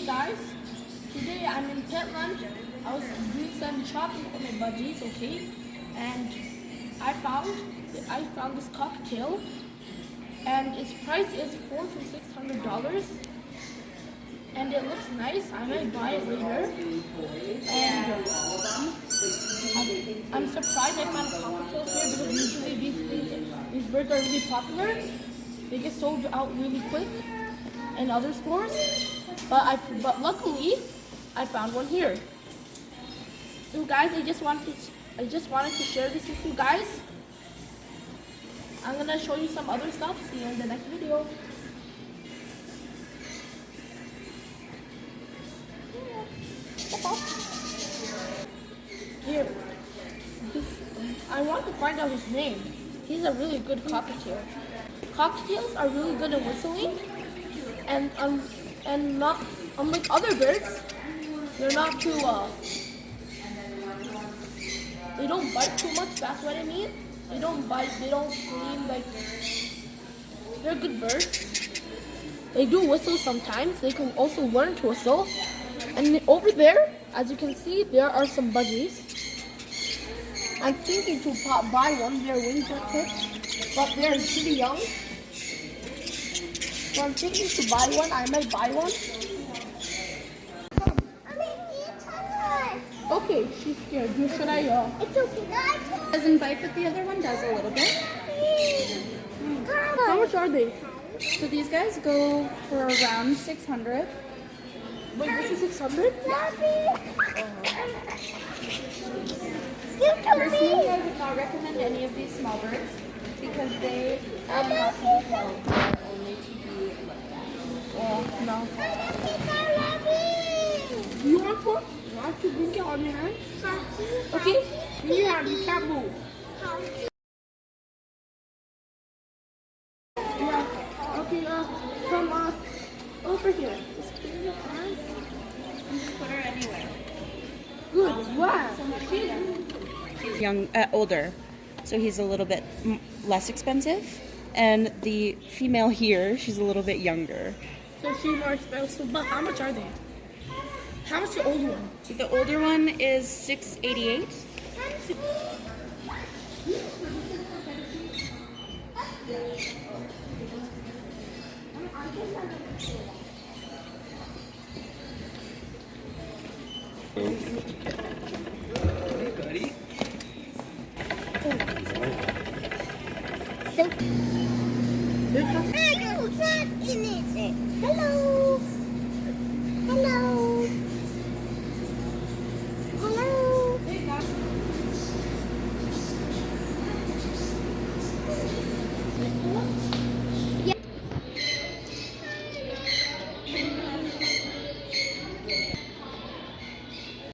guys, today I'm in Pet Lunch. I was doing some shopping for my budgies, okay? And I found this cockatiel, and its price is $400 to $600, and it looks nice. I might buy it later. And I'm surprised I found a cockatiel here because usually these birds are really popular. They get sold out really quick in other stores, but luckily I found one here. So guys, I just wanted to share this with you guys. I'm gonna show you some other stuff. See you in the next video. Here, I want to find out his name. He's a really good cockatiel. Cockatiels are really good at whistling, and not unlike other birds, they're not too they don't bite too much. That's what I mean. They don't bite. They don't scream. Like, they're good birds. They do whistle sometimes. They can also learn to whistle. And over there, as you can see, there are some budgies. I'm thinking to buy one. Their wings are clipped, but they're pretty young. So I'm thinking to buy one. I might buy one. Okay, she's scared. Should I? It's okay. Doesn't bite, but the other one does a little bit. How much are they? So these guys go for around 600. Wait, this is 600? Personally, I would not recommend any of these small birds because they are not to be held, they're only to be looked at. Oh, no. Do you want one? You want to bring it on your hand? Okay? Yeah, you can't move. Yeah. Okay, from over here. Just put it in your hand. Just put her anywhere. Good. Wow. He's older, so he's a little bit less expensive. And the female here, she's a little bit younger. So she's more expensive, but how much are they? How much the older one? The older one is $688. So